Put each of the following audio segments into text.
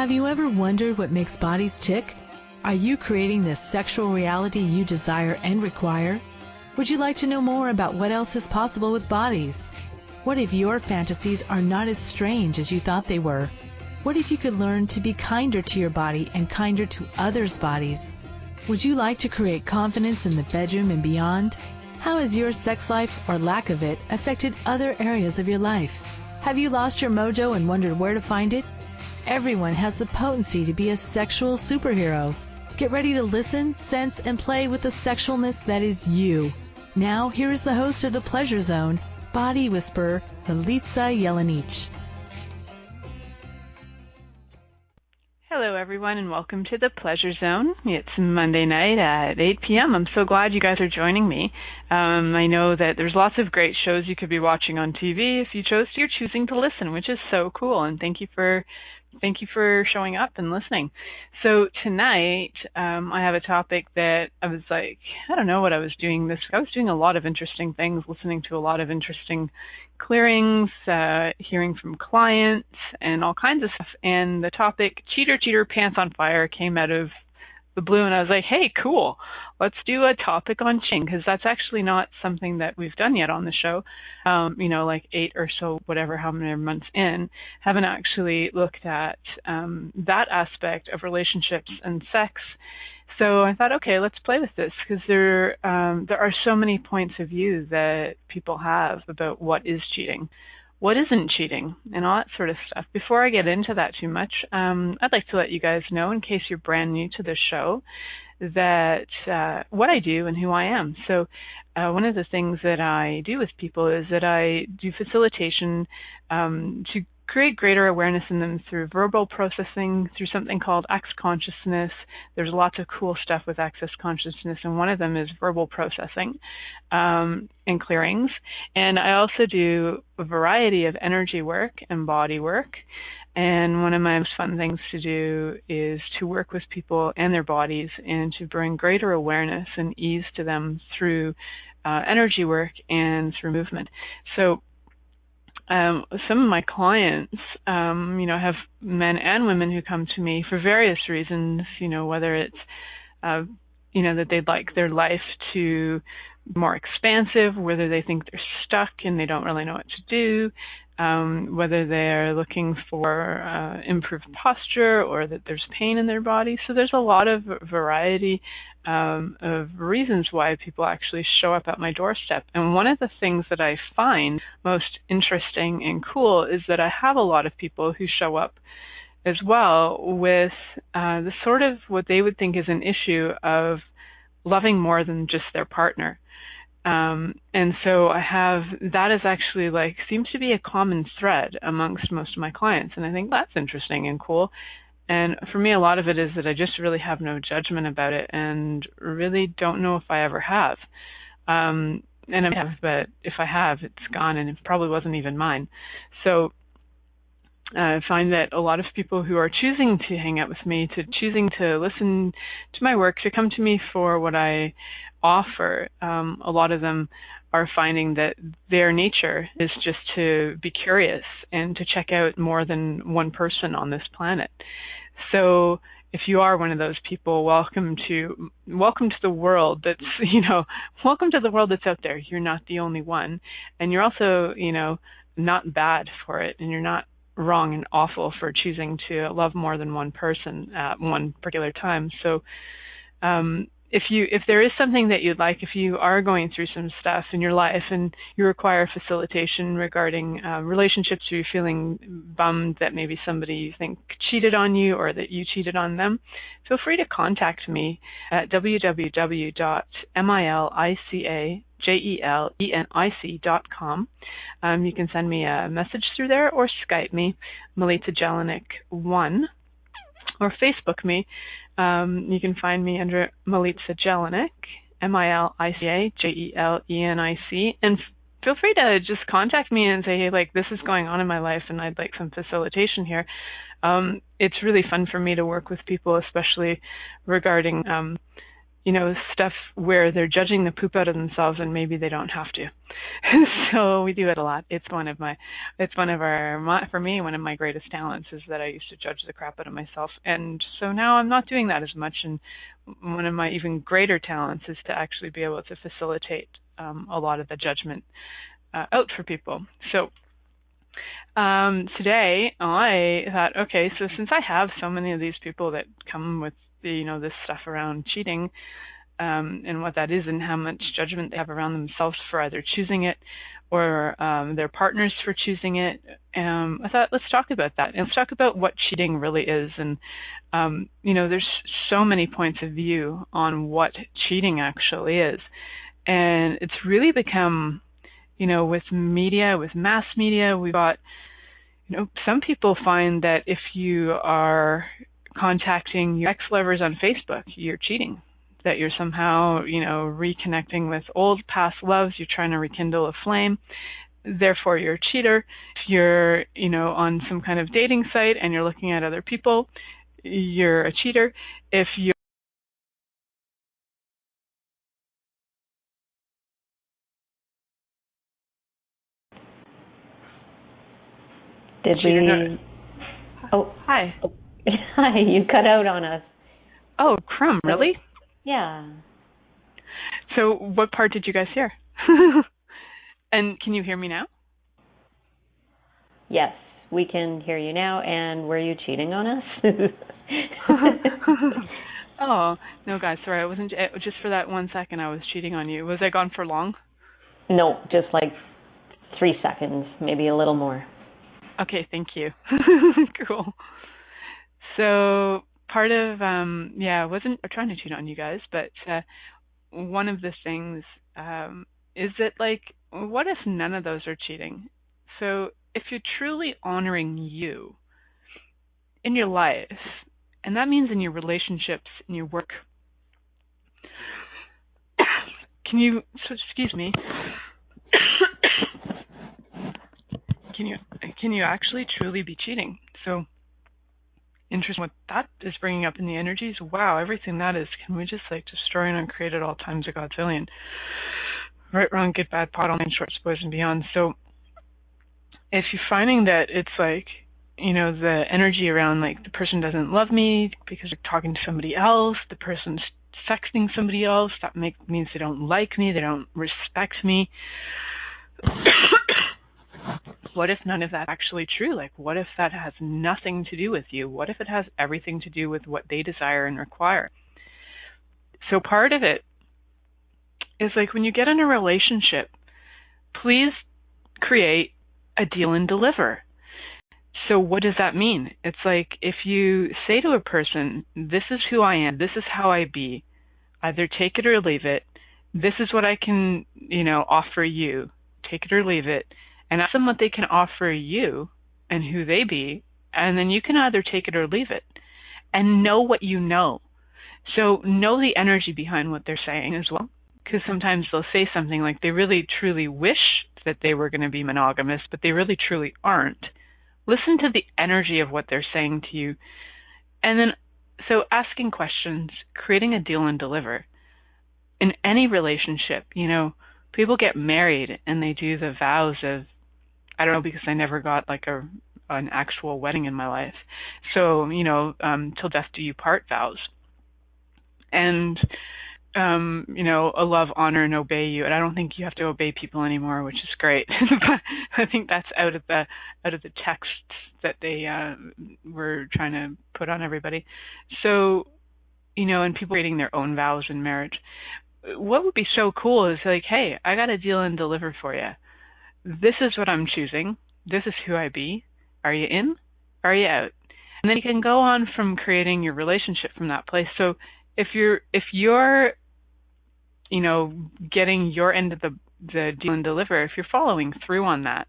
Have you ever wondered what makes bodies tick? Are you creating the sexual reality you desire and require? Would you like to know more about what else is possible with bodies? What if your fantasies are not as strange as you thought they were? What if you could learn to be kinder to your body and kinder to others' bodies? Would you like to create confidence in the bedroom and beyond? How has your sex life or lack of it affected other areas of your life? Have you lost your mojo and wondered where to find it? Everyone has the potency to be a sexual superhero. Get ready to listen, sense, and play with the sexualness that is you. Now, here is the host of The Pleasure Zone, Body Whisperer, Milica Jelenic. Hello, everyone, and welcome to The Pleasure Zone. It's Monday night at 8 p.m. I'm so glad you guys are joining me. I know that there's lots of great shows you could be watching on TV if you chose to. You're choosing to listen, which is so cool, and thank you for showing up and listening. So tonight, I have a topic that I was like, I don't know what I was doing this week. I was doing a lot of interesting things, listening to a lot of interesting clearings, hearing from clients, and all kinds of stuff. And the topic, Cheater, Cheater, Pants on Fire, came out of the blue, and I was like, hey, cool, let's do a topic on cheating, because that's actually not something that we've done yet on the show. Like 8 or so, whatever, how many months in, haven't actually looked at that aspect of relationships and sex. So I thought, okay, let's play with this, because there are so many points of view that people have about what is cheating, what isn't cheating, and all that sort of stuff. Before I get into that too much, I'd like to let you guys know, in case you're brand new to the show, that what I do and who I am. So one of the things that I do with people is that I do facilitation to create greater awareness in them through verbal processing, through something called access consciousness. There's lots of cool stuff with access consciousness, and one of them is verbal processing and clearings. And I also do a variety of energy work and body work. And one of my most fun things to do is to work with people and their bodies and to bring greater awareness and ease to them through energy work and through movement. So some of my clients, have men and women who come to me for various reasons, whether it's, that they'd like their life to be more expansive, whether they think they're stuck and they don't really know what to do, whether they're looking for improved posture or that there's pain in their body. So there's a lot of variety of reasons why people actually show up at my doorstep. And one of the things that I find most interesting and cool is that I have a lot of people who show up as well with the sort of what they would think is an issue of loving more than just their partner. And so I have, that is actually seems to be a common thread amongst most of my clients. And I think that's interesting and cool. And for me, a lot of it is that I just really have no judgment about it and really don't know if I ever have. And I may have, but if I have, it's gone and it probably wasn't even mine. So I find that a lot of people who are choosing to hang out with me, choosing to listen to my work, to come to me for what I offer, a lot of them are finding that their nature is just to be curious and to check out more than one person on this planet. So if you are one of those people, welcome to the world that's, welcome to the world that's out there. You're not the only one. And you're also, not bad for it. And you're not wrong and awful for choosing to love more than one person at one particular time. So, if there is something that you'd like, if you are going through some stuff in your life and you require facilitation regarding relationships, or you're feeling bummed that maybe somebody you think cheated on you or that you cheated on them, feel free to contact me at www.milicajelenic.com. You can send me a message through there or Skype me, Milica Jelenic 1, or Facebook me. You can find me under Milica Jelenic, MILICA JELENIC, and feel free to just contact me and say, hey, this is going on in my life and I'd like some facilitation here. It's really fun for me to work with people, especially regarding stuff where they're judging the poop out of themselves and maybe they don't have to. So we do it a lot. For me, one of my greatest talents is that I used to judge the crap out of myself. And so now I'm not doing that as much. And one of my even greater talents is to actually be able to facilitate a lot of the judgment out for people. So today I thought, okay, so since I have so many of these people that come with this stuff around cheating, and what that is and how much judgment they have around themselves for either choosing it or their partners for choosing it, I thought, let's talk about that. And let's talk about what cheating really is. And, there's so many points of view on what cheating actually is. And it's really become, with media, with mass media, we've got, some people find that if you are contacting your ex-lovers on Facebook, you're cheating, that you're somehow, reconnecting with old past loves, you're trying to rekindle a flame, therefore you're a cheater. If you're, on some kind of dating site and you're looking at other people, you're a cheater. If you Did we? Oh, hi. Hi, you cut out on us. Oh, crumb, really? Yeah. So what part did you guys hear? And can you hear me now? Yes, we can hear you now. And were you cheating on us? Oh, no, guys, sorry. I wasn't, just for that 1 second I was cheating on you. Was I gone for long? No, just like 3 seconds, maybe a little more. Okay, thank you. Cool. So part of, I wasn't trying to cheat on you guys, but one of the things is that, what if none of those are cheating? So if you're truly honoring you in your life, and that means in your relationships, in your work, excuse me, can you actually truly be cheating? So interesting what that is bringing up in the energies. Wow, everything that is, can we just destroy and uncreate at all times of God's alien? Right, wrong, good, bad, pot, online, shorts, boys, and beyond. So if you're finding that it's the energy around the person doesn't love me because they're talking to somebody else, the person's sexting somebody else, that means they don't like me, they don't respect me. What if none of that's actually true? What if that has nothing to do with you? What if it has everything to do with what they desire and require? So part of it is when you get in a relationship, please create a deal and deliver. So what does that mean? It's if you say to a person, this is who I am, this is how I be, either take it or leave it, this is what I can, offer you, take it or leave it, and ask them what they can offer you and who they be, and then you can either take it or leave it, and know what you know. So know the energy behind what they're saying as well, because sometimes they'll say something they really truly wish that they were going to be monogamous, but they really truly aren't. Listen to the energy of what they're saying to you, and then so asking questions, creating a deal and deliver. In any relationship, people get married and they do the vows of, I don't know, because I never got an actual wedding in my life. So, till death do you part vows. And, a love, honor, and obey you. And I don't think you have to obey people anymore, which is great. But I think that's out of the texts that they were trying to put on everybody. So, and people creating their own vows in marriage. What would be so cool is hey, I got a deal and deliver for you. This is what I'm choosing. This is who I be. Are you in? Are you out? And then you can go on from creating your relationship from that place. So if you're getting your end of the deal and deliver, if you're following through on that,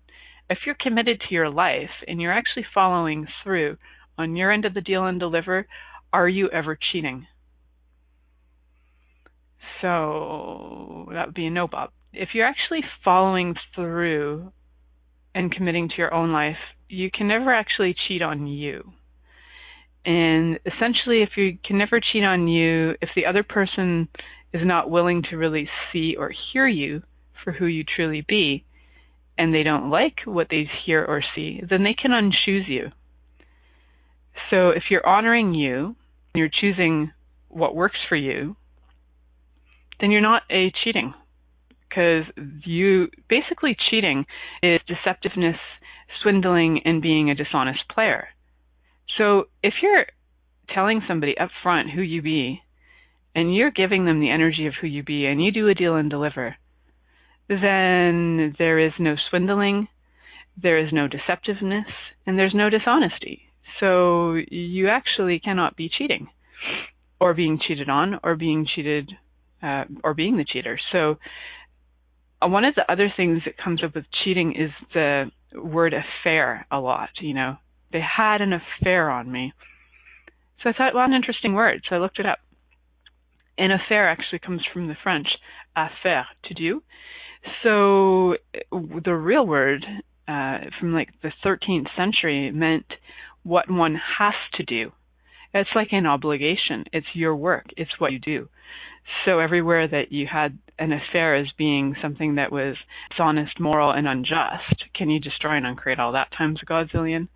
if you're committed to your life and you're actually following through on your end of the deal and deliver, are you ever cheating? So that would be a no, Bob. If you're actually following through and committing to your own life, you can never actually cheat on you. And essentially, if you can never cheat on you, if the other person is not willing to really see or hear you for who you truly be, and they don't like what they hear or see, then they can unchoose you. So if you're honoring you, you're choosing what works for you, then you're not cheating. Because basically cheating is deceptiveness, swindling, and being a dishonest player. So if you're telling somebody up front who you be, and you're giving them the energy of who you be, and you do a deal and deliver, then there is no swindling, there is no deceptiveness, and there's no dishonesty. So you actually cannot be cheating, or being cheated on, or being cheated, or being the cheater. So one of the other things that comes up with cheating is the word affair a lot. They had an affair on me. So I thought, well, an interesting word. So I looked it up. An affair actually comes from the French affaire, to do. So the real word from like the 13th century meant what one has to do. It's like an obligation. It's your work. It's what you do. So everywhere that you had an affair as being something that was dishonest, moral, and unjust, can you destroy and uncreate all that times a godzillion?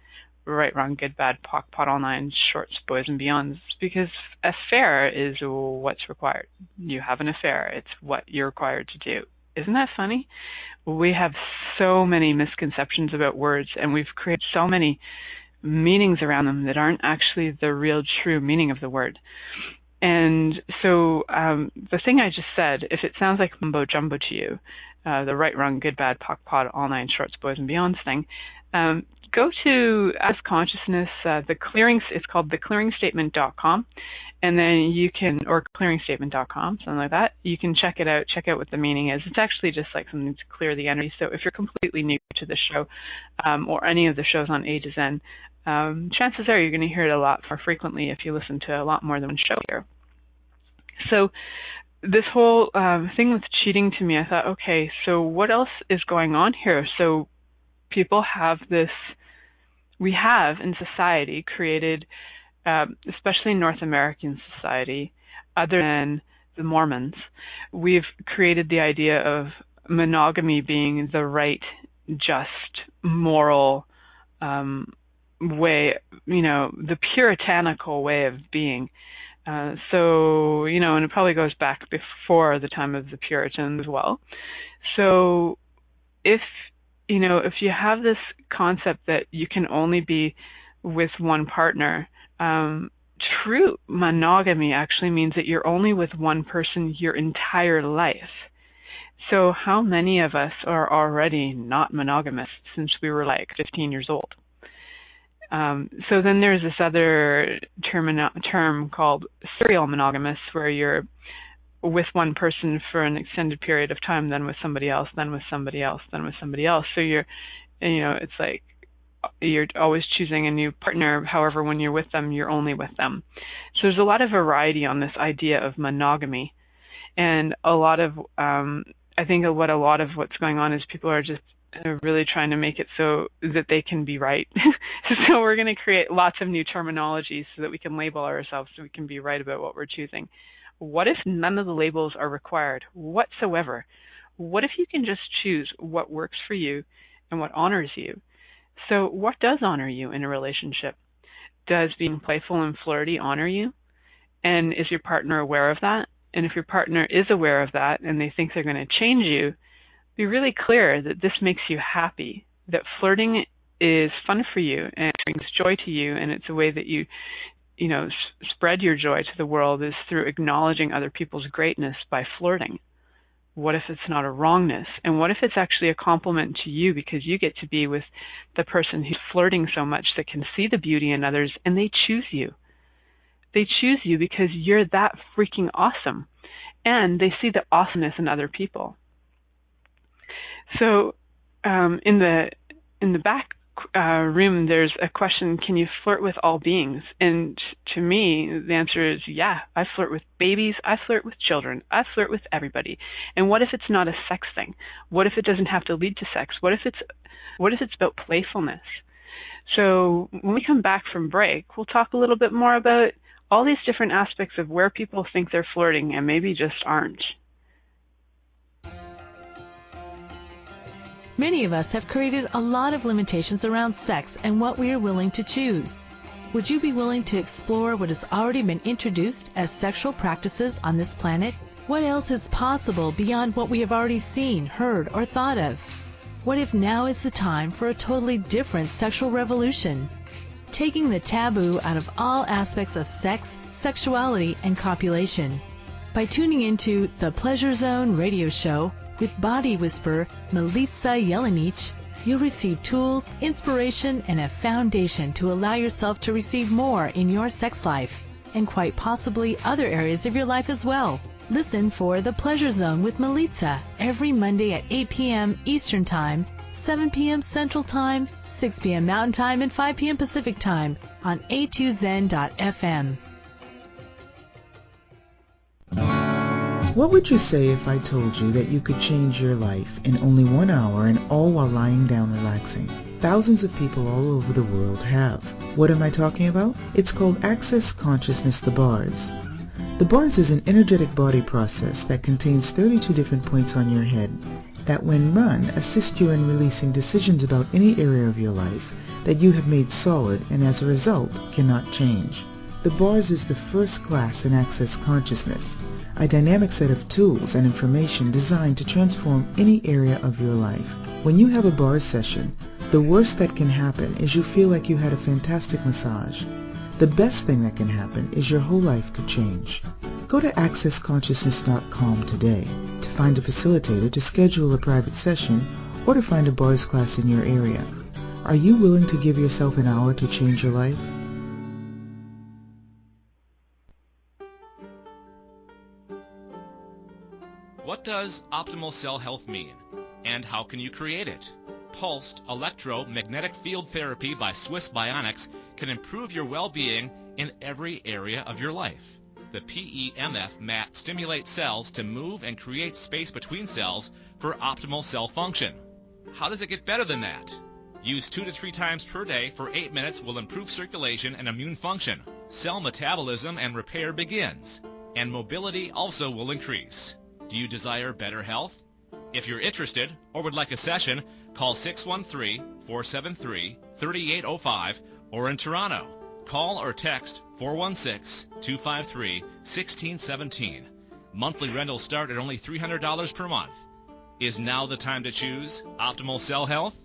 Right, wrong, good, bad, POC, pot, all nine, shorts, boys, and beyonds. Because affair is what's required. You have an affair. It's what you're required to do. Isn't that funny? We have so many misconceptions about words, and we've created so many meanings around them that aren't actually the real true meaning of the word. And so the thing I just said, if it sounds like mumbo jumbo to you, the right, wrong, good, bad, POC, pot, all nine, shorts, boys, and beyonds thing, go to As Consciousness, it's called theclearingstatement.com, and then you can, or clearingstatement.com, something like that. You can check it out, check out what the meaning is. It's actually just like something to clear the energy. So if you're completely new to the show, or any of the shows on A to Zen, chances are you're going to hear it a lot more frequently if you listen to a lot more than one show here. So this whole thing with cheating, to me, I thought, okay, so what else is going on here? So people have this, we have in society created, especially in North American society, other than the Mormons, we've created the idea of monogamy being the right, just, moral way, the puritanical way of being. So, and it probably goes back before the time of the Puritans as well. So if you have this concept that you can only be with one partner, true monogamy actually means that you're only with one person your entire life. So how many of us are already not monogamous since we were like 15 years old? So then there's this other term called serial monogamous, where you're with one person for an extended period of time, then with somebody else, then with somebody else, then with somebody else. So it's like you're always choosing a new partner. However, when you're with them, you're only with them. So there's a lot of variety on this idea of monogamy. And a lot of, I think a lot of what's going on is people are just really trying to make it so that they can be right. So we're going to create lots of new terminologies so that we can label ourselves so we can be right about what we're choosing. What if none of the labels are required whatsoever? What if you can just choose what works for you and what honors you? So what does honor you in a relationship? Does being playful and flirty honor you? And is your partner aware of that? And if your partner is aware of that and they think they're going to change you, be really clear that this makes you happy, that flirting is fun for you and it brings joy to you, and it's a way that you spread your joy to the world is through acknowledging other people's greatness by flirting. What if it's not a wrongness? And what if it's actually a compliment to you because you get to be with the person who's flirting so much that can see the beauty in others and they choose you? They choose you because you're that freaking awesome. And they see the awesomeness in other people. So in the back room, there's a question, can you flirt with all beings? And to me, the answer is, yeah, I flirt with babies, I flirt with children, I flirt with everybody. And what if it's not a sex thing? What if it doesn't have to lead to sex? What if it's about playfulness? So when we come back from break, we'll talk a little bit more about all these different aspects of where people think they're flirting and maybe just aren't. Many of us have created a lot of limitations around sex and what we are willing to choose. Would you be willing to explore what has already been introduced as sexual practices on this planet? What else is possible beyond what we have already seen, heard, or thought of? What if now is the time for a totally different sexual revolution? Taking the taboo out of all aspects of sex, sexuality, and copulation. By tuning into the Pleasure Zone radio show with body whisperer Milica Jelenic, you'll receive tools, inspiration, and a foundation to allow yourself to receive more in your sex life, and quite possibly other areas of your life as well. Listen for The Pleasure Zone with Milica every Monday at 8 p.m. Eastern Time, 7 p.m. Central Time, 6 p.m. Mountain Time, and 5 p.m. Pacific Time on a2zen.fm. What would you say if I told you that you could change your life in only 1 hour and all while lying down relaxing? Thousands of people all over the world have. What am I talking about? It's called Access Consciousness, the bars. The bars is an energetic body process that contains 32 different points on your head that, when run, assist you in releasing decisions about any area of your life that you have made solid and as a result cannot change. The bars is the first class in Access Consciousness, a dynamic set of tools and information designed to transform any area of your life. When you have a bars session, the worst that can happen is you feel like you had a fantastic massage. The best thing that can happen is your whole life could change. Go to accessconsciousness.com today to find a facilitator to schedule a private session or to find a bars class in your area. Are you willing to give yourself an hour to change your life? What does optimal cell health mean, and how can you create it? Pulsed electromagnetic field therapy by Swiss Bionics can improve your well-being in every area of your life. The PEMF mat stimulates cells to move and create space between cells for optimal cell function. How does it get better than that? Use 2 to 3 times per day for 8 minutes will improve circulation and immune function. Cell metabolism and repair begins, and mobility also will increase. Do you desire better health? If you're interested or would like a session, call 613-473-3805 or in Toronto. Call or text 416-253-1617. Monthly rentals start at only $300 per month. Is now the time to choose optimal cell health?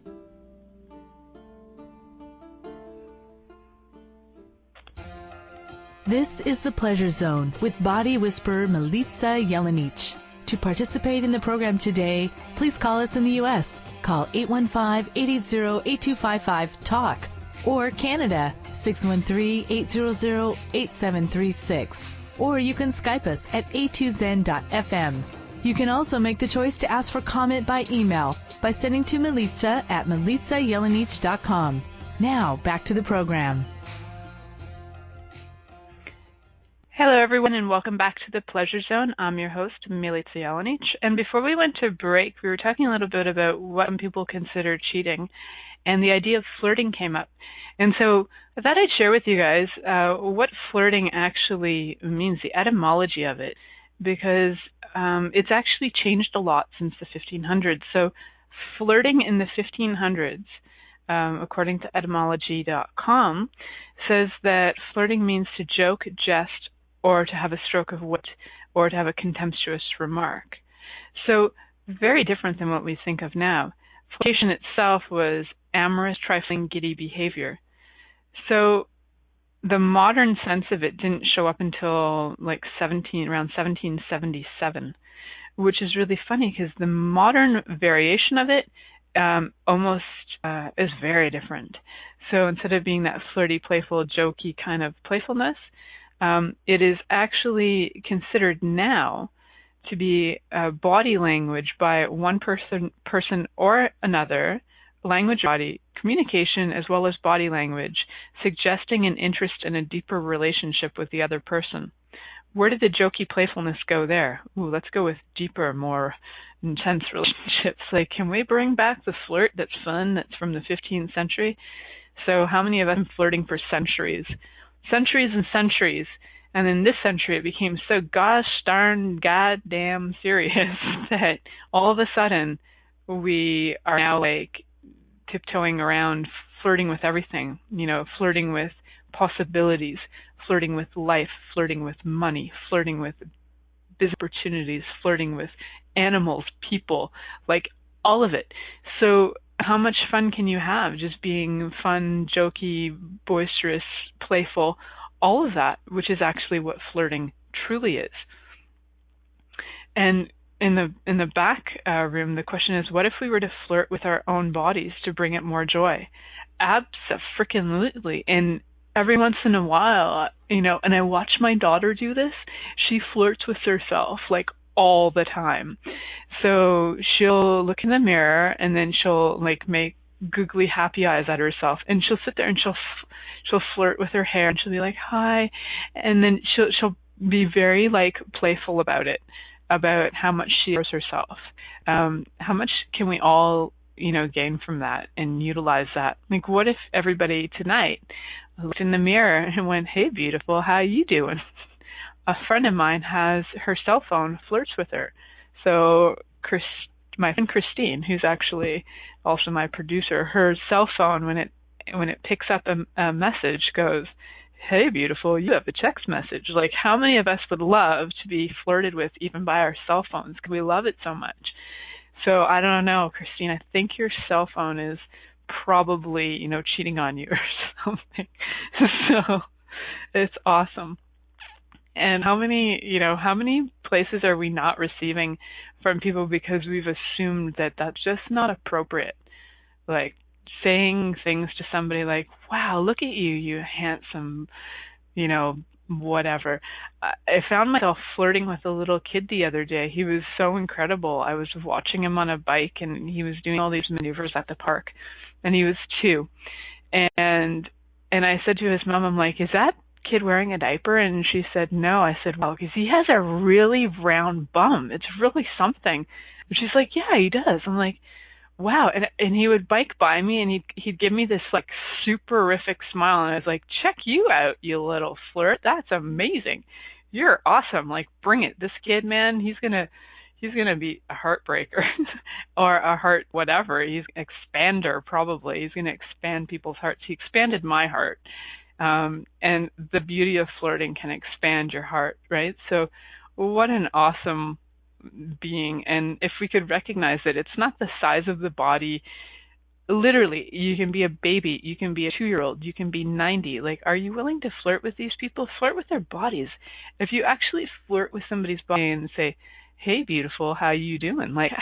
This is the Pleasure Zone with body whisperer Milica Jelenic. To participate in the program today, please call us in the U.S. Call 815-880-8255-TALK or Canada 613-800-8736. Or you can Skype us at a2zen.fm. You can also make the choice to ask for comment by email by sending to Milica at milicajelenic.com. Now, back to the program. Hello, everyone, and welcome back to the Pleasure Zone. I'm your host, Milica Jelenic. And before we went to break, we were talking a little bit about what some people consider cheating, and the idea of flirting came up. And so I thought I'd share with you guys what flirting actually means, the etymology of it, because it's actually changed a lot since the 1500s. So flirting in the 1500s, according to etymology.com, says that flirting means to joke, jest, or to have a stroke of wit, or to have a contemptuous remark. So very different than what we think of now. Flirtation itself was amorous, trifling, giddy behavior. So the modern sense of it didn't show up until around 1777, which is really funny because the modern variation of it is very different. So instead of being that flirty, playful, jokey kind of playfulness, it is actually considered now to be body language by one person or another, language, body communication, as well as body language, suggesting an interest in a deeper relationship with the other person. Where did the jokey playfulness go there? Ooh, let's go with deeper, more intense relationships. Like, can we bring back the flirt that's fun, that's from the 15th century? So how many of us have been flirting for centuries and centuries, and in this century it became so gosh darn goddamn serious that all of a sudden we are now like tiptoeing around, flirting with everything, flirting with possibilities, flirting with life, flirting with money, flirting with business opportunities, flirting with animals, people, like all of it. So how much fun can you have just being fun, jokey, boisterous, playful, all of that, which is actually what flirting truly is. And in the back room, the question is, what if we were to flirt with our own bodies to bring it more joy? Abso-freaking-lutely. And every once in a while, and I watch my daughter do this, she flirts with herself like all the time. So she'll look in the mirror and then she'll like make googly happy eyes at herself, and she'll sit there and she'll flirt with her hair, and she'll be like, hi, and then she'll be very like playful about it, about how much she loves herself. How much can we all gain from that and utilize that? Like, what if everybody tonight looked in the mirror and went, hey beautiful, how you doing? A friend of mine has her cell phone flirts with her. So my friend Christine, who's actually also my producer, her cell phone, when it picks up a message, goes, hey beautiful, you have a text message. Like, how many of us would love to be flirted with even by our cell phones? Because we love it so much. So I don't know, Christine, I think your cell phone is probably, cheating on you or something. So it's awesome. And how many places are we not receiving from people because we've assumed that that's just not appropriate? Like saying things to somebody like, wow, look at you, you handsome, whatever. I found myself flirting with a little kid the other day. He was so incredible. I was watching him on a bike and he was doing all these maneuvers at the park, and he was 2. And I said to his mom, I'm like, is that kid wearing a diaper? And she said no. I said, well, because he has a really round bum, it's really something. And she's like, yeah, he does. I'm like, wow. And he would bike by me and he'd give me this like superific smile, and I was like, check you out, you little flirt, that's amazing, you're awesome, like bring it. This kid, man, he's gonna be a heartbreaker or a heart whatever. He's an expander, probably. He's gonna expand people's hearts. He expanded my heart. And the beauty of flirting can expand your heart, right? So what an awesome being. And if we could recognize that it's not the size of the body, literally, you can be a baby, you can be a 2-year-old, you can be 90. Like, are you willing to flirt with these people? Flirt with their bodies. If you actually flirt with somebody's body and say, hey beautiful, how you doing? Like,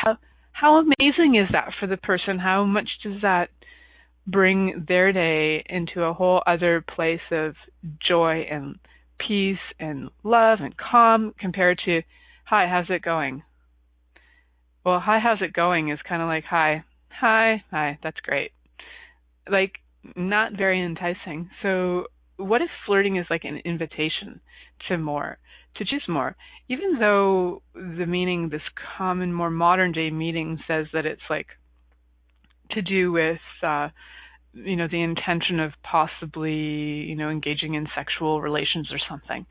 how amazing is that for the person? How much does that bring their day into a whole other place of joy and peace and love and calm, compared to, hi, how's it going? Well, hi, how's it going is kind of like, hi, that's great. Like, not very enticing. So what if flirting is like an invitation to more, to choose more? Even though the meaning, this common, more modern day meaning, says that it's like to do with the intention of possibly engaging in sexual relations or something.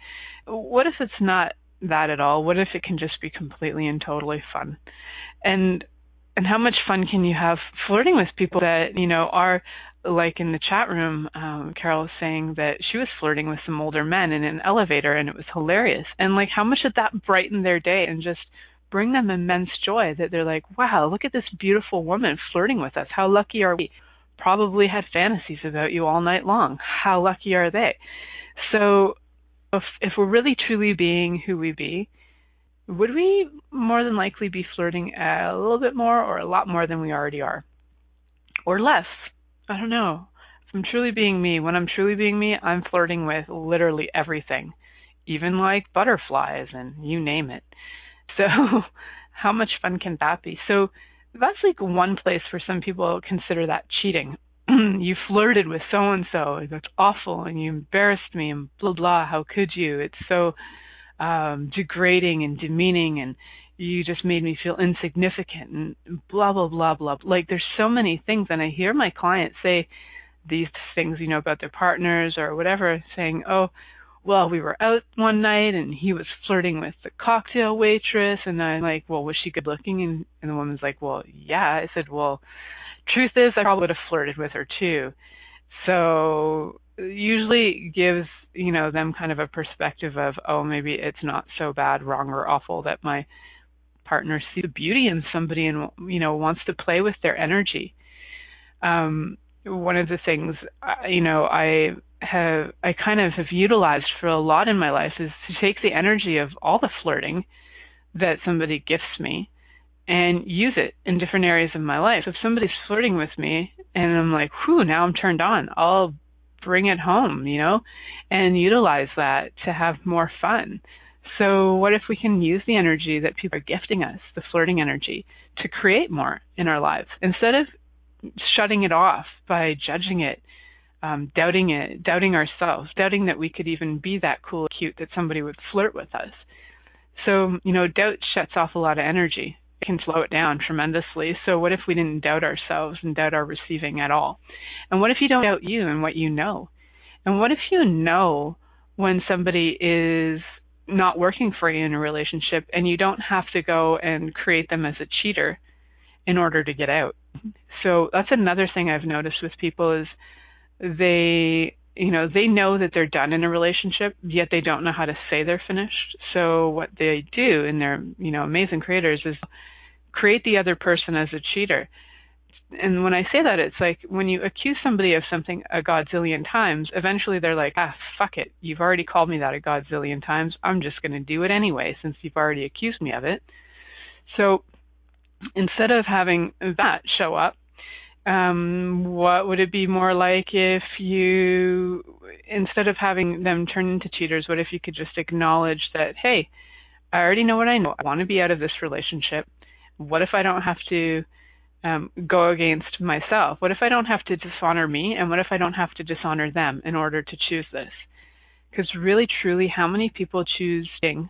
What if it's not that at all? What if it can just be completely and totally fun? And how much fun can you have flirting with people that are, like in the chat room, Carol was saying that she was flirting with some older men in an elevator, and it was hilarious. And like, how much did that brighten their day and just bring them immense joy, that they're like, wow, look at this beautiful woman flirting with us. How lucky are we? Probably had fantasies about you all night long. How lucky are they? So if we're really truly being who we be, would we more than likely be flirting a little bit more, or a lot more than we already are? Or less? I don't know. If I'm truly being me, when I'm truly being me, I'm flirting with literally everything, even like butterflies and you name it. So how much fun can that be? So that's like one place where some people consider that cheating. You flirted with so-and-so, that's awful, and you embarrassed me, and blah, blah, how could you? It's so degrading and demeaning, and you just made me feel insignificant, and blah, blah, blah, blah. Like, there's so many things, and I hear my clients say these things, about their partners or whatever, saying, oh, well, we were out one night and he was flirting with the cocktail waitress. And I'm like, well, was she good looking? And the woman's like, well, yeah. I said, well, truth is, I probably would have flirted with her too. So usually gives, them kind of a perspective of, oh, maybe it's not so bad, wrong, or awful that my partner sees the beauty in somebody and, wants to play with their energy. One of the things, I kind of have utilized for a lot in my life is to take the energy of all the flirting that somebody gifts me and use it in different areas of my life. If somebody's flirting with me and I'm like, whew, now I'm turned on, I'll bring it home, and utilize that to have more fun. So what if we can use the energy that people are gifting us, the flirting energy, to create more in our lives instead of shutting it off by judging it, doubting ourselves, doubting that we could even be that cool, cute, that somebody would flirt with us. So, doubt shuts off a lot of energy. It can slow it down tremendously. So what if we didn't doubt ourselves and doubt our receiving at all? And what if you don't doubt you and what you know? And what if you know when somebody is not working for you in a relationship and you don't have to go and create them as a cheater in order to get out? So that's another thing I've noticed with people is they know that they're done in a relationship, yet they don't know how to say they're finished. So what they do, and they're, amazing creators, is create the other person as a cheater. And when I say that, it's like when you accuse somebody of something a godzillion times, eventually they're like, fuck it. You've already called me that a godzillion times. I'm just going to do it anyway since you've already accused me of it. So instead of having that show up, what would it be more like if you, instead of having them turn into cheaters, what if you could just acknowledge that, hey, I already know what I know. I want to be out of this relationship. What if I don't have to go against myself? What if I don't have to dishonor me? And what if I don't have to dishonor them in order to choose this? Because really, truly, how many people choose cheating?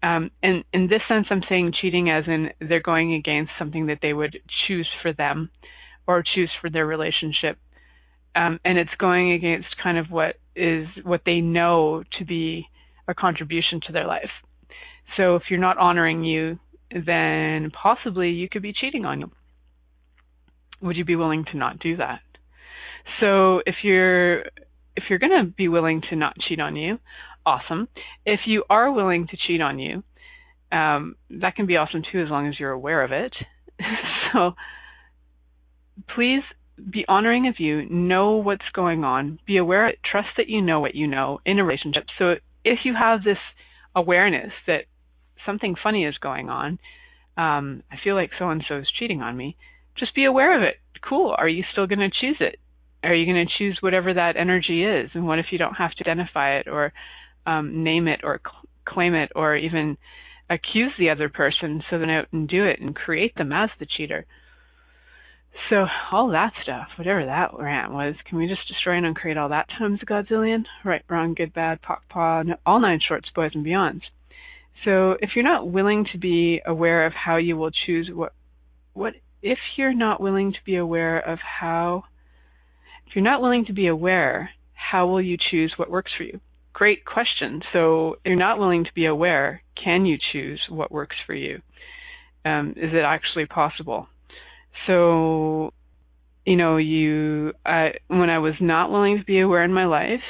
And in this sense, I'm saying cheating as in they're going against something that they would choose for them or choose for their relationship. And it's going against kind of what they know to be a contribution to their life. So if you're not honoring you, then possibly you could be cheating on you. Would you be willing to not do that? So if you're going to be willing to not cheat on you, awesome. If you are willing to cheat on you, that can be awesome too, as long as you're aware of it. So please be honoring of you, know what's going on, be aware, trust that you know what you know in a relationship. So if you have this awareness that something funny is going on, I feel like so-and-so is cheating on me, just be aware of it. Cool. Are you still going to choose it? Are you going to choose whatever that energy is? And what if you don't have to identify it or name it or claim it or even accuse the other person so then out and do it and create them as the cheater? So all that stuff, whatever that rant was, can we just destroy and uncreate all that times a godzillion? Right, wrong, good, bad, pock, paw, all nine shorts, boys and beyonds. So if you're not willing to be aware of how you will choose what if you're not willing to be aware of how, if you're not willing to be aware, how will you choose what works for you? Great question. So if you're not willing to be aware, can you choose what works for you? Is it actually possible? So, when I was not willing to be aware in my life,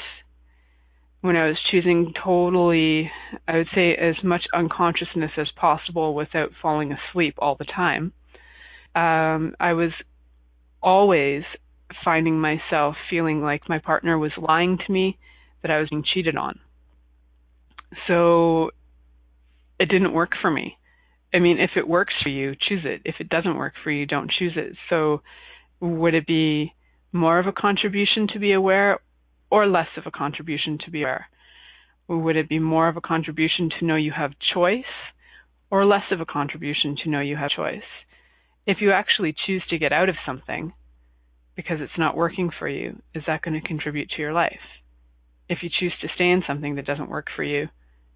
when I was choosing totally, I would say as much unconsciousness as possible without falling asleep all the time, I was always finding myself feeling like my partner was lying to me, that I was being cheated on. So it didn't work for me. I mean, if it works for you, choose it. If it doesn't work for you, don't choose it. So would it be more of a contribution to be aware or less of a contribution to be aware? Would it be more of a contribution to know you have choice or less of a contribution to know you have choice? If you actually choose to get out of something because it's not working for you, is that going to contribute to your life? If you choose to stay in something that doesn't work for you,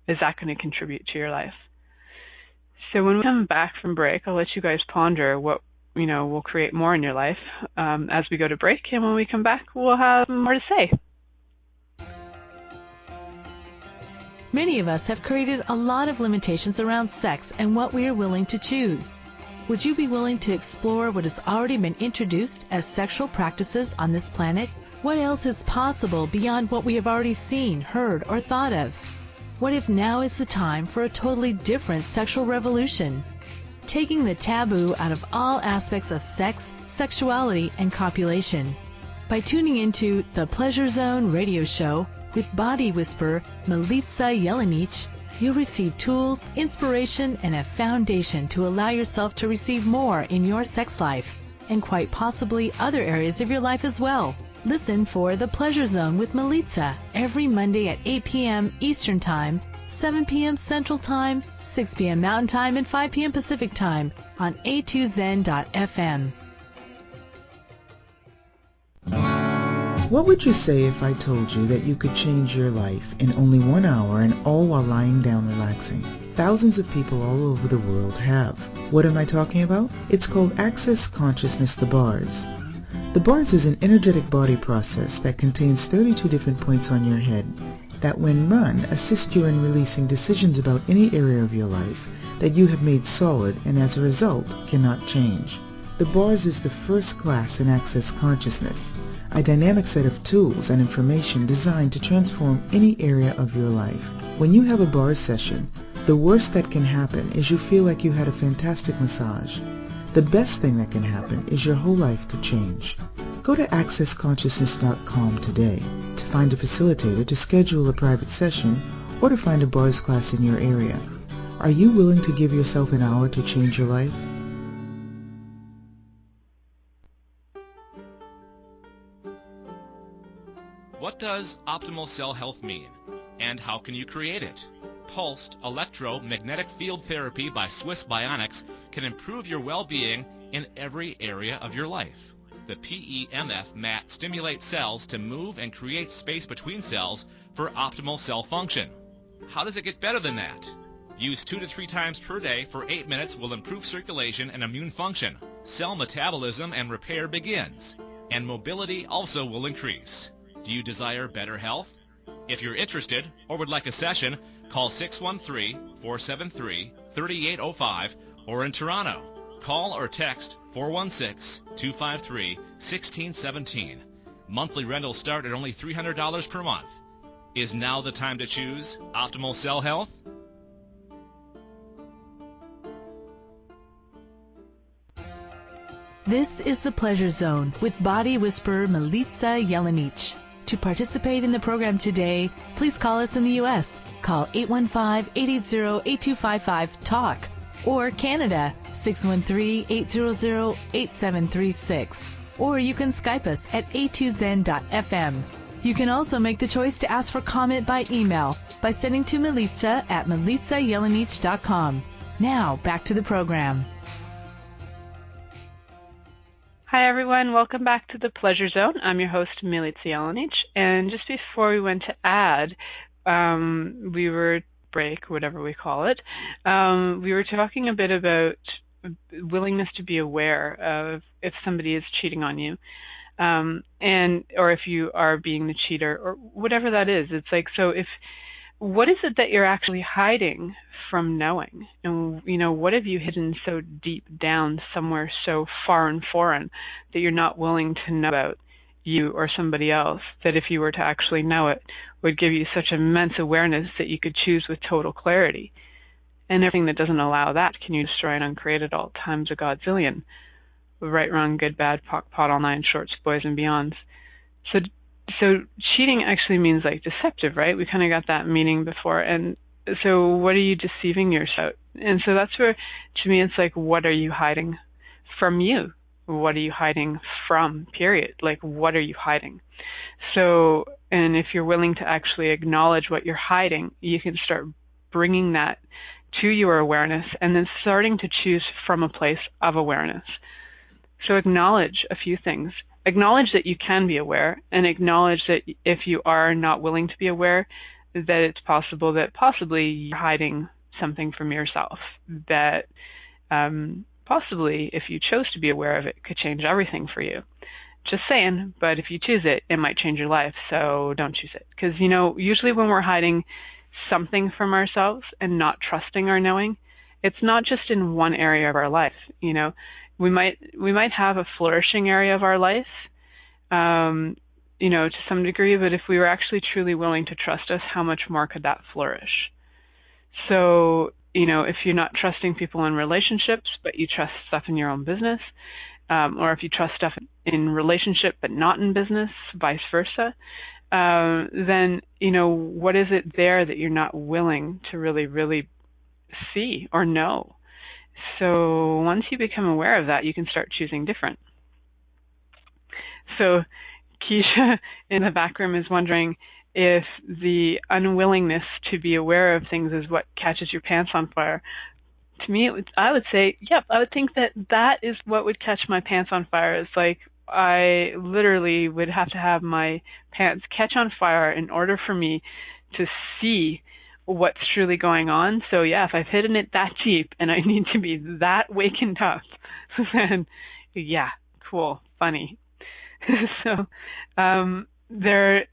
is that going to contribute to your life? So when we come back from break, I'll let you guys ponder what we'll create more in your life as we go to break. And when we come back, we'll have more to say. Many of us have created a lot of limitations around sex and what we are willing to choose. Would you be willing to explore what has already been introduced as sexual practices on this planet? What else is possible beyond what we have already seen, heard, or thought of? What if now is the time for a totally different sexual revolution? Taking the taboo out of all aspects of sex, sexuality, and copulation. By tuning into the Pleasure Zone radio show with body whisperer Milica Jelenic, you'll receive tools, inspiration, and a foundation to allow yourself to receive more in your sex life, and quite possibly other areas of your life as well. Listen for The Pleasure Zone with Milica every Monday at 8 p.m. Eastern Time, 7 p.m. Central Time, 6 p.m. Mountain Time, and 5 p.m. Pacific Time on a2zen.fm. What would you say if I told you that you could change your life in only 1 hour and all while lying down relaxing? Thousands of people all over the world have. What am I talking about? It's called Access Consciousness, the bars. The bars is an energetic body process that contains 32 different points on your head that, when run, assist you in releasing decisions about any area of your life that you have made solid and as a result cannot change. The bars is the first class in Access Consciousness, a dynamic set of tools and information designed to transform any area of your life. When you have a bars session, the worst that can happen is you feel like you had a fantastic massage. The best thing that can happen is your whole life could change. Go to accessconsciousness.com today to find a facilitator to schedule a private session or to find a bars class in your area. Are you willing to give yourself an hour to change your life? What does optimal cell health mean, and how can you create it? Pulsed electromagnetic field therapy by Swiss Bionics can improve your well-being in every area of your life. The PEMF mat stimulates cells to move and create space between cells for optimal cell function. How does it get better than that? Use 2 to 3 times per day for 8 minutes will improve circulation and immune function. Cell metabolism and repair begins, and mobility also will increase. Do you desire better health? If you're interested or would like a session, call 613-473-3805 or in Toronto. Call or text 416-253-1617. Monthly rentals start at only $300 per month. Is now the time to choose optimal cell health? This is the Pleasure Zone with body whisperer Milica Jelenic. To participate in the program today, please call us in the U.S. Call 815-880-8255-TALK or Canada 613-800-8736. Or you can Skype us at a2zen.fm. You can also make the choice to ask for comment by email by sending to Milica at milicajelenic.com. Now, back to the program. Hi, everyone. Welcome back to the Pleasure Zone. I'm your host, Milica Jelenic. And just before we went to ad, we were break, whatever we call it, we were talking a bit about willingness to be aware of if somebody is cheating on you, or if you are being the cheater, or whatever that is. It's like, so what is it that you're actually hiding from knowing? And, what have you hidden so deep down somewhere so far and foreign that you're not willing to know about you or somebody else, that if you were to actually know it, would give you such immense awareness that you could choose with total clarity? And everything that doesn't allow that, can you destroy and uncreate it all times a godzillion? Right, wrong, good, bad, pot, all nine shorts, boys and beyonds. So cheating actually means like deceptive, right? We kind of got that meaning before. And so what are you deceiving yourself? And so that's where, to me, it's like, what are you hiding from you? What are you hiding from, period? Like, what are you hiding? So, and if you're willing to actually acknowledge what you're hiding, you can start bringing that to your awareness and then starting to choose from a place of awareness. So acknowledge a few things. Acknowledge that you can be aware, and acknowledge that if you are not willing to be aware, that it's possible that possibly you're hiding something from yourself, that possibly, if you chose to be aware of it, could change everything for you. Just saying, but if you choose it, it might change your life, so don't choose it. Because, usually when we're hiding something from ourselves and not trusting our knowing, it's not just in one area of our life. We might have a flourishing area of our life, to some degree, but if we were actually truly willing to trust us, how much more could that flourish? So, if you're not trusting people in relationships, but you trust stuff in your own business, or if you trust stuff in relationship but not in business, vice versa, then, what is it there that you're not willing to really, really see or know? So once you become aware of that, you can start choosing different. So Keisha in the back room is wondering if the unwillingness to be aware of things is what catches your pants on fire. To me, I would say, yep, I would think that is what would catch my pants on fire. It's like I literally would have to have my pants catch on fire in order for me to see what's truly going on. So yeah, if I've hidden it that deep and I need to be that wakened up, then yeah, cool, funny. So there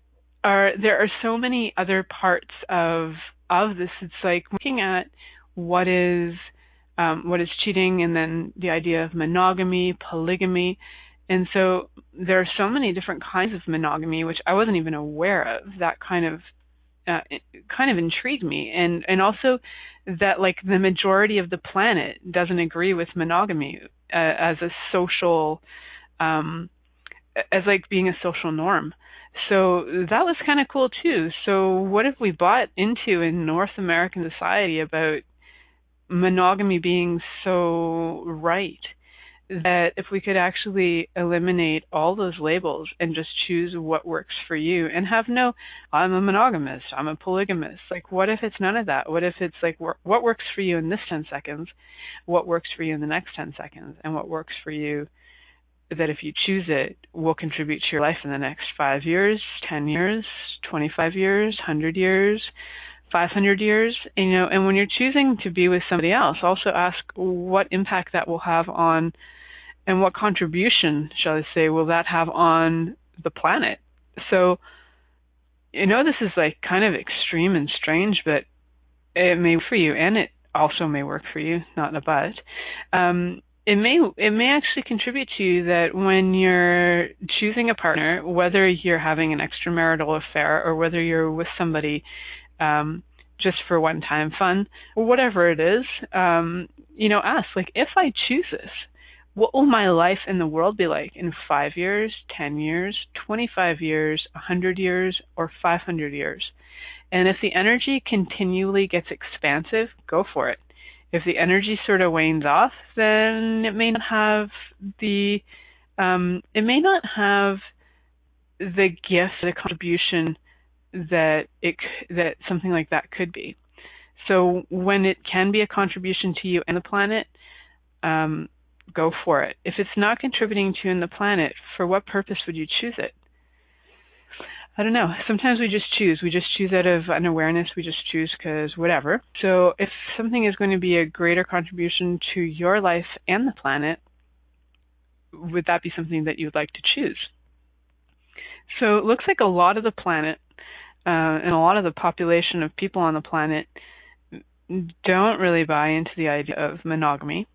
are so many other parts of this. It's like looking at what is cheating, and then the idea of monogamy, polygamy. And so there are so many different kinds of monogamy, which I wasn't even aware of. That kind of intrigued me, and also that like the majority of the planet doesn't agree with monogamy as a social, as like being a social norm. So that was kind of cool too. So what have we bought into in North American society about monogamy being so right, that if we could actually eliminate all those labels and just choose what works for you and have no, I'm a monogamist, I'm a polygamist. Like, what if it's none of that? What if it's like, what works for you in this 10 seconds? What works for you in the next 10 seconds? And what works for you that if you choose it will contribute to your life in the next 5 years, 10 years, 25 years, 100 years, 500 years, and when you're choosing to be with somebody else, also ask what impact that will have on, and what contribution, shall I say, will that have on the planet. So, this is like kind of extreme and strange, but it may work for you, and it also may work for you, not a but. It may actually contribute to you that when you're choosing a partner, whether you're having an extramarital affair or whether you're with somebody just for one-time fun, or whatever it is, ask, like, if I choose this, what will my life in the world be like in 5 years, 10 years, 25 years, 100 years, or 500 years? And if the energy continually gets expansive, go for it. If the energy sort of wanes off, then it may not have the gift, the contribution that something like that could be. So when it can be a contribution to you and the planet, go for it. If it's not contributing to you and the planet, for what purpose would you choose it? I don't know. Sometimes we just choose. We just choose out of unawareness. We just choose because whatever. So if something is going to be a greater contribution to your life and the planet, would that be something that you'd like to choose? So it looks like a lot of the planet and a lot of the population of people on the planet don't really buy into the idea of monogamy,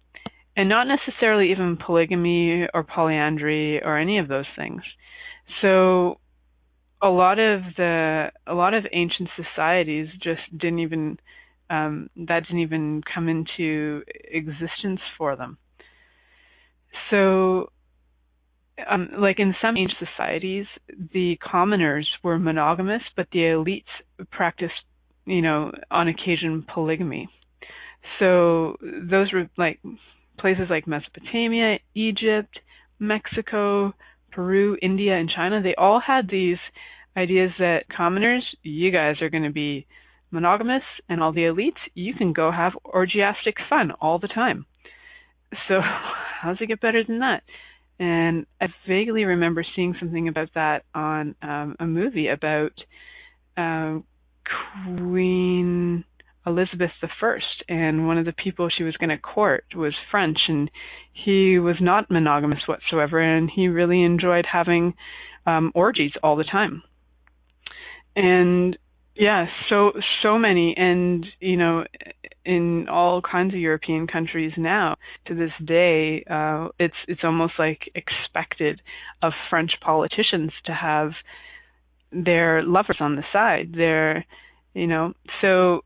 and not necessarily even polygamy or polyandry or any of those things. So a lot of ancient societies just didn't even come into existence for them. So like in some ancient societies, the commoners were monogamous, but the elites practiced, on occasion, polygamy. So those were like places like Mesopotamia, Egypt, Mexico, Peru, India, and China. They all had these ideas that commoners, you guys are going to be monogamous, and all the elites, you can go have orgiastic fun all the time. So how does it get better than that? And I vaguely remember seeing something about that on a movie about Queen Elizabeth I, and one of the people she was going to court was French, and he was not monogamous whatsoever, and he really enjoyed having orgies all the time. And yeah, so many, and in all kinds of European countries now, to this day, it's almost like expected of French politicians to have their lovers on the side. So,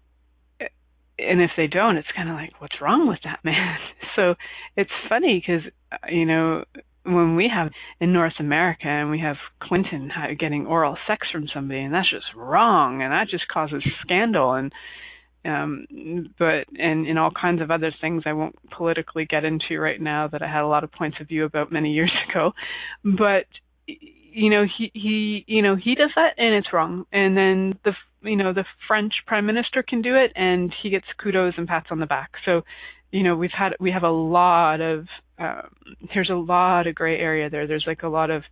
and if they don't, it's kind of like, what's wrong with that, man? So it's funny because, when we have in North America and we have Clinton getting oral sex from somebody, and that's just wrong, and that just causes scandal, and in all kinds of other things I won't politically get into right now that I had a lot of points of view about many years ago, but he does that and it's wrong. And then the French prime minister can do it and he gets kudos and pats on the back. So we have a lot of there's a lot of gray area there. There's like a lot of,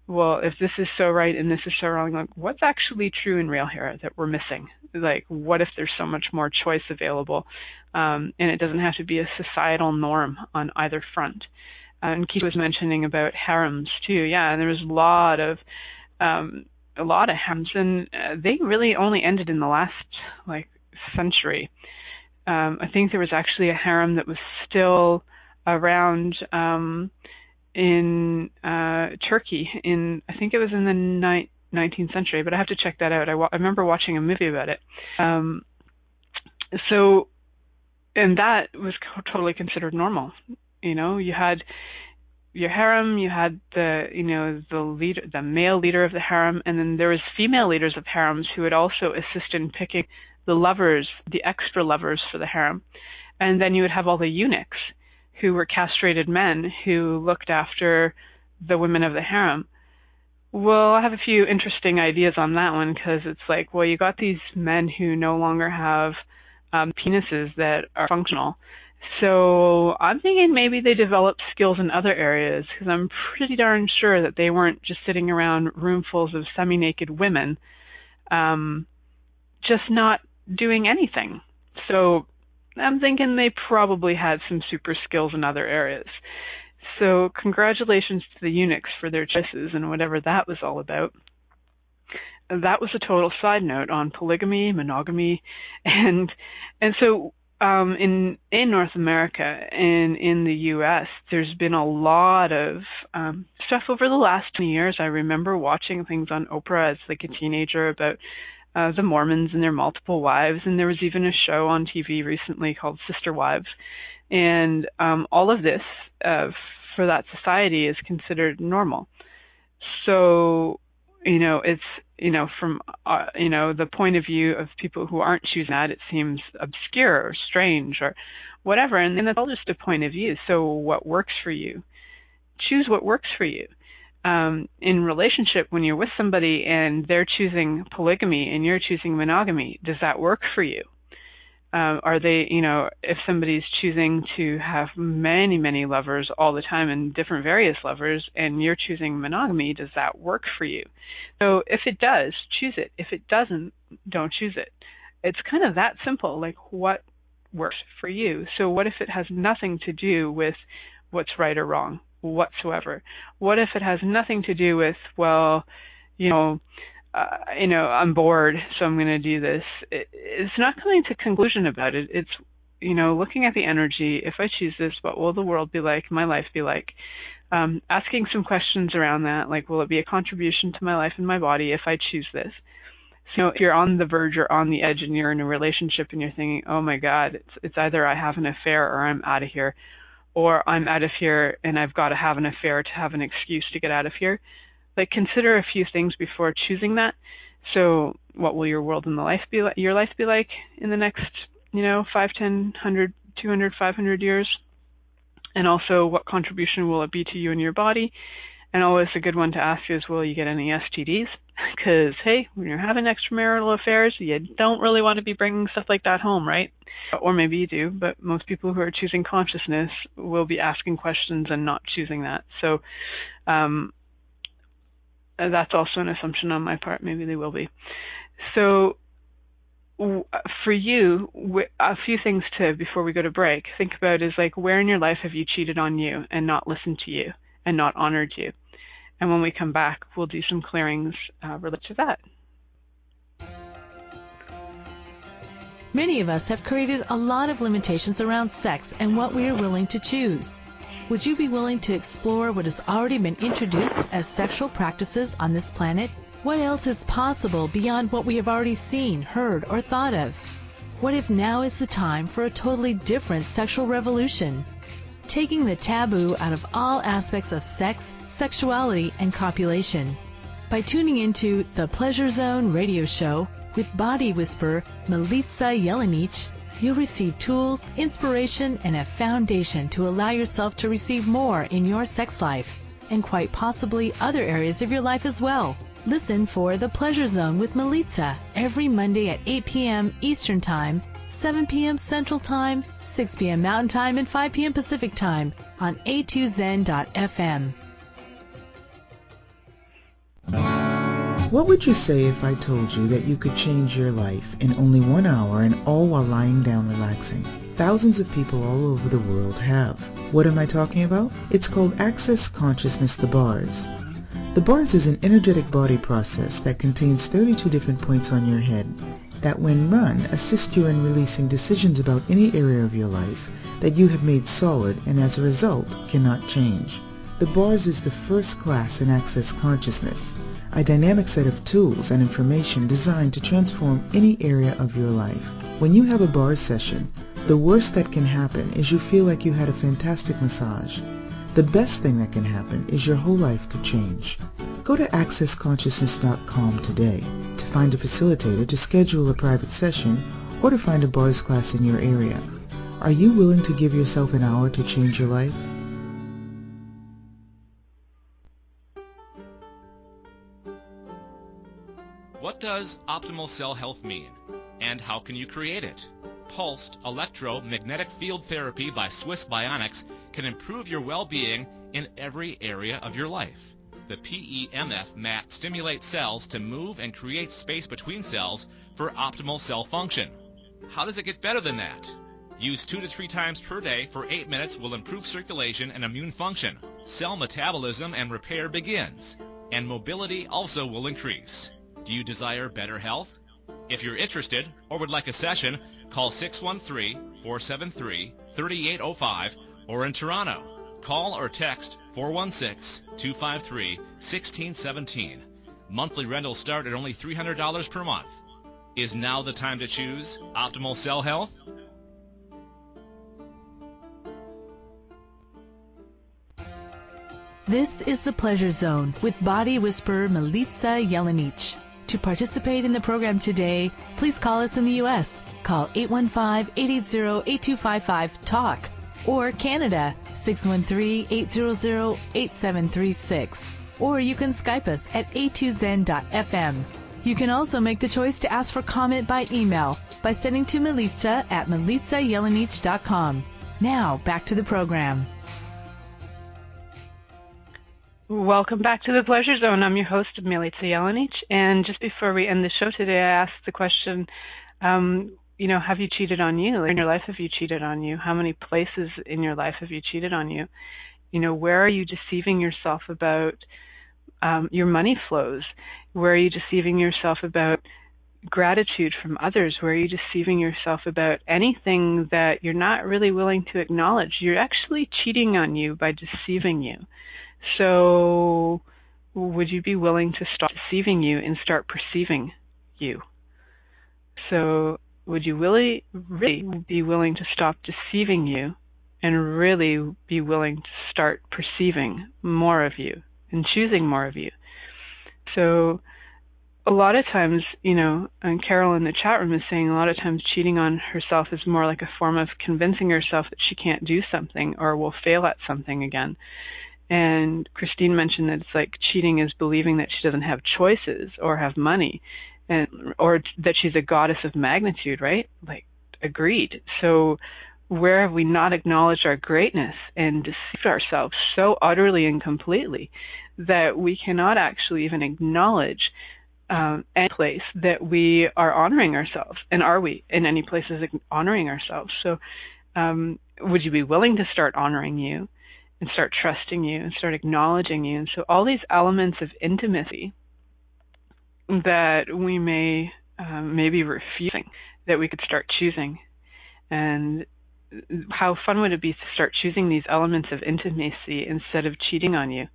well, if this is so right and this is so wrong, like what's actually true and real here that we're missing? Like, what if there's so much more choice available, and it doesn't have to be a societal norm on either front? And Keith was mentioning about harems too. Yeah, and there was a lot of harems, and they really only ended in the last century. I think there was actually a harem that was still around in Turkey I think it was in the 19th century, but I have to check that out. I remember watching a movie about it. And that was totally considered normal. You had your harem, you had the leader, the male leader of the harem, and then there was female leaders of harems who would also assist in picking the lovers, the extra lovers for the harem. And then you would have all the eunuchs, who were castrated men who looked after the women of the harem. Well, I have a few interesting ideas on that one, because it's like, well, you got these men who no longer have penises that are functional. So I'm thinking maybe they developed skills in other areas, because I'm pretty darn sure that they weren't just sitting around roomfuls of semi-naked women, just not doing anything. So I'm thinking they probably had some super skills in other areas. So congratulations to the eunuchs for their choices and whatever that was all about. That was a total side note on polygamy, monogamy, and so in North America and in the U.S., there's been a lot of stuff over the last 20 years. I remember watching things on Oprah as like a teenager about the Mormons and their multiple wives, and there was even a show on TV recently called Sister Wives, and all of this for that society is considered normal. So it's from the point of view of people who aren't choosing that, it seems obscure or strange or whatever, and that's all just a point of view. So what works for you? Choose what works for you. In relationship, when you're with somebody and they're choosing polygamy and you're choosing monogamy, does that work for you? Are they, if somebody's choosing to have many, many lovers all the time and different various lovers, and you're choosing monogamy, does that work for you? So if it does, choose it. If it doesn't, don't choose it. It's kind of that simple, like what works for you. So what if it has nothing to do with what's right or wrong whatsoever? What if it has nothing to do with, well, I'm bored, so I'm going to do this. It's not coming to conclusion about it. It's, looking at the energy. If I choose this, what will the world be like? My life be like? Asking some questions around that, like, will it be a contribution to my life and my body if I choose this? So if you're on the verge or on the edge and you're in a relationship and you're thinking, oh my God, it's either I have an affair or I'm out of here, or I'm out of here and I've got to have an affair to have an excuse to get out of here. Like, consider a few things before choosing that. So what will your world and your life be like in the next, 5, 10, 100, 200, 500 years? And also, what contribution will it be to you and your body? And always a good one to ask is, will you get any STDs? Because, hey, when you're having extramarital affairs, you don't really want to be bringing stuff like that home, right? Or maybe you do, but most people who are choosing consciousness will be asking questions and not choosing that. So, that's also an assumption on my part. Maybe they will be. So for you, a few things before we go to break, think about is like, where in your life have you cheated on you and not listened to you and not honored you? And when we come back, we'll do some clearings related to that. Many of us have created a lot of limitations around sex and what we are willing to choose. Would you be willing to explore what has already been introduced as sexual practices on this planet? What else is possible beyond what we have already seen, heard, or thought of? What if now is the time for a totally different sexual revolution? Taking the taboo out of all aspects of sex, sexuality, and copulation. By tuning into the Pleasure Zone radio show with body whisperer Milica Jelenic, you'll receive tools, inspiration, and a foundation to allow yourself to receive more in your sex life, and quite possibly other areas of your life as well. Listen for The Pleasure Zone with Milica every Monday at 8 p.m. Eastern Time, 7 p.m. Central Time, 6 p.m. Mountain Time, and 5 p.m. Pacific Time on a2zen.fm. What would you say if I told you that you could change your life in only 1 hour and all while lying down relaxing? Thousands of people all over the world have. What am I talking about? It's called Access Consciousness, the bars. The bars is an energetic body process that contains 32 different points on your head that, when run, assist you in releasing decisions about any area of your life that you have made solid and as a result cannot change. The bars is the first class in Access Consciousness, a dynamic set of tools and information designed to transform any area of your life. When you have a bars session, the worst that can happen is you feel like you had a fantastic massage. The best thing that can happen is your whole life could change. Go to accessconsciousness.com today to find a facilitator to schedule a private session or to find a bars class in your area. Are you willing to give yourself an hour to change your life? What does optimal cell health mean, and how can you create it? Pulsed electromagnetic field therapy by Swiss Bionics can improve your well-being in every area of your life. The PEMF mat stimulates cells to move and create space between cells for optimal cell function. How does it get better than that? Use 2 to 3 times per day for 8 minutes will improve circulation and immune function. Cell metabolism and repair begins, and mobility also will increase. Do you desire better health? If you're interested or would like a session, call 613-473-3805 or in Toronto. Call or text 416-253-1617. Monthly rentals start at only $300 per month. Is now the time to choose optimal cell health? This is The Pleasure Zone with body whisperer Milica Jelenic. To participate in the program today, please call us in the U.S. Call 815-880-8255-TALK or Canada 613-800-8736. Or you can Skype us at a2zen.fm. You can also make the choice to ask for comment by email by sending to Milica at milicajelenic.com. Now, back to the program. Welcome back to the Pleasure Zone. I'm your host, Milica Jelenic, and just before we end the show today, I asked the question, have you cheated on you? In your life, have you cheated on you? How many places in your life have you cheated on you? Where are you deceiving yourself about your money flows? Where are you deceiving yourself about gratitude from others? Where are you deceiving yourself about anything that you're not really willing to acknowledge? You're actually cheating on you by deceiving you. So would you be willing to stop deceiving you and start perceiving you? So would you really be willing to stop deceiving you and really be willing to start perceiving more of you and choosing more of you? So a lot of times, and Carol in the chat room is saying a lot of times cheating on herself is more like a form of convincing herself that she can't do something or will fail at something again. And Christine mentioned that it's like cheating is believing that she doesn't have choices or have money, or that she's a goddess of magnitude, right? Like, agreed. So where have we not acknowledged our greatness and deceived ourselves so utterly and completely that we cannot actually even acknowledge any place that we are honoring ourselves. And are we in any places honoring ourselves? So would you be willing to start honoring you and start trusting you and start acknowledging you? And so all these elements of intimacy that we may be refusing, that we could start choosing. And how fun would it be to start choosing these elements of intimacy instead of cheating on you?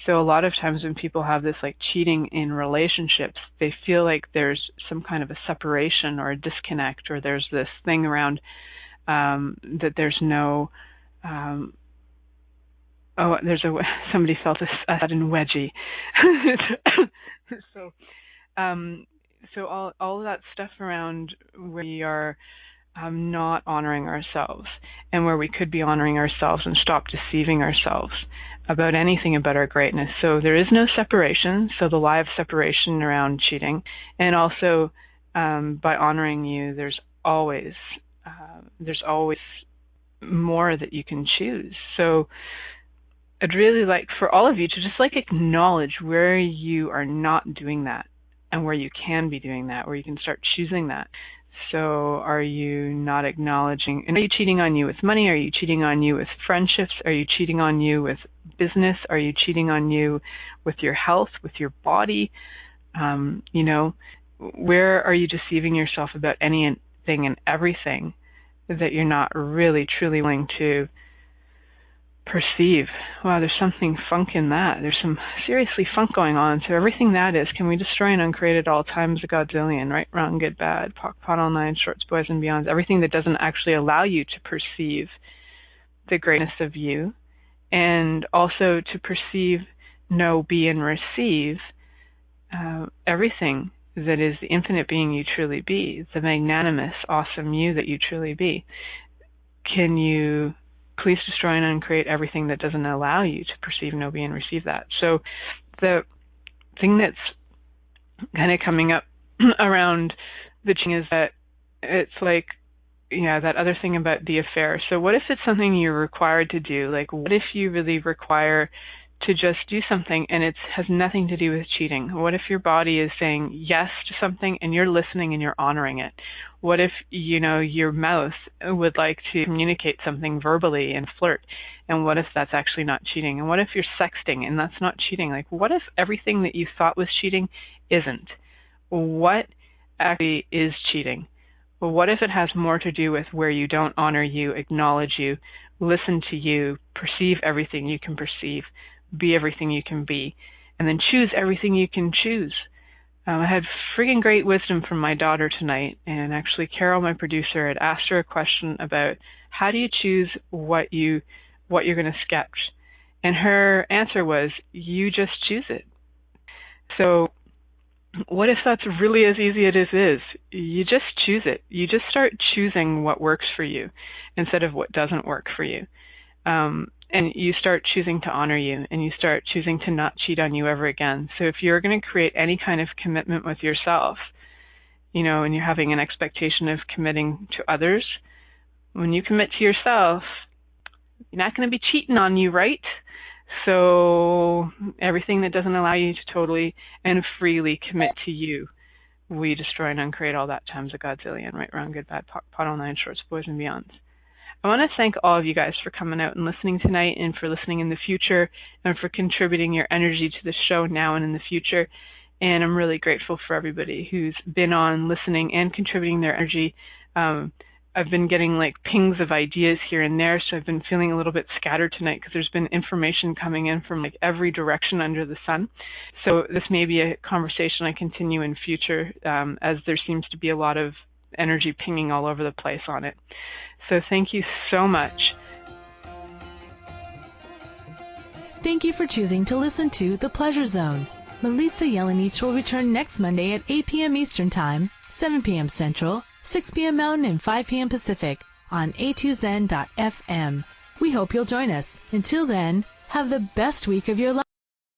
So a lot of times when people have this like cheating in relationships, they feel like there's some kind of a separation or a disconnect, or there's this thing around that there's no somebody felt a sudden wedgie. So all of that stuff around where we are not honoring ourselves, and where we could be honoring ourselves and stop deceiving ourselves about anything about our greatness. So there is no separation, so the lie of separation around cheating, and also by honoring you, there's always more that you can choose. So I'd really like for all of you to just like acknowledge where you are not doing that and where you can be doing that, where you can start choosing that. So are you not acknowledging, and are you cheating on you with money? Are you cheating on you with friendships? Are you cheating on you with business? Are you cheating on you with your health, with your body? Where are you deceiving yourself about anything and everything that you're not really, truly willing to perceive? Wow, there's something funk in that. There's some seriously funk going on. So everything that is, can we destroy and uncreate at all times a godzillion, right, wrong, good, bad, POC, pot, all nine, shorts, boys, and beyonds, everything that doesn't actually allow you to perceive the greatness of you, and also to perceive, know, be, and receive everything that is the infinite being you truly be, the magnanimous, awesome you that you truly be. Can you please destroy and uncreate everything that doesn't allow you to perceive, know, be, and receive that? So the thing that's kind of coming up around the cheating is that it's like, that other thing about the affair. So what if it's something you're required to do? Like, what if you really require to just do something and it has nothing to do with cheating? What if your body is saying yes to something and you're listening and you're honoring it? What if, your mouth would like to communicate something verbally and flirt? And what if that's actually not cheating? And what if you're sexting and that's not cheating? Like, what if everything that you thought was cheating isn't? What actually is cheating? Well, what if it has more to do with where you don't honor you, acknowledge you, listen to you, perceive everything you can perceive, be everything you can be, and then choose everything you can choose? I had friggin' great wisdom from my daughter tonight, and actually Carol, my producer, had asked her a question about how do you choose what you're going to sketch, and her answer was, you just choose it. So what if that's really as easy as it is? You just choose it. You just start choosing what works for you instead of what doesn't work for you. And you start choosing to honor you, and you start choosing to not cheat on you ever again. So if you're going to create any kind of commitment with yourself, and you're having an expectation of committing to others, when you commit to yourself, you're not going to be cheating on you, right? So everything that doesn't allow you to totally and freely commit to you, we destroy and uncreate all that times a godzillion, right, wrong, good, bad, pot, all nine, shorts, boys, and beyonds. I want to thank all of you guys for coming out and listening tonight, and for listening in the future, and for contributing your energy to the show now and in the future. And I'm really grateful for everybody who's been on listening and contributing their energy. I've been getting like pings of ideas here and there, so I've been feeling a little bit scattered tonight because there's been information coming in from like every direction under the sun. So this may be a conversation I continue in future, as there seems to be a lot of energy pinging all over the place on it. So thank you so much. Thank you for choosing to listen to The Pleasure Zone. Milica Jelenic will return next Monday at 8 p.m. Eastern Time, 7 p.m. Central, 6 p.m. Mountain, and 5 p.m. Pacific on a2zen.fm. We hope you'll join us. Until then, have the best week of your life.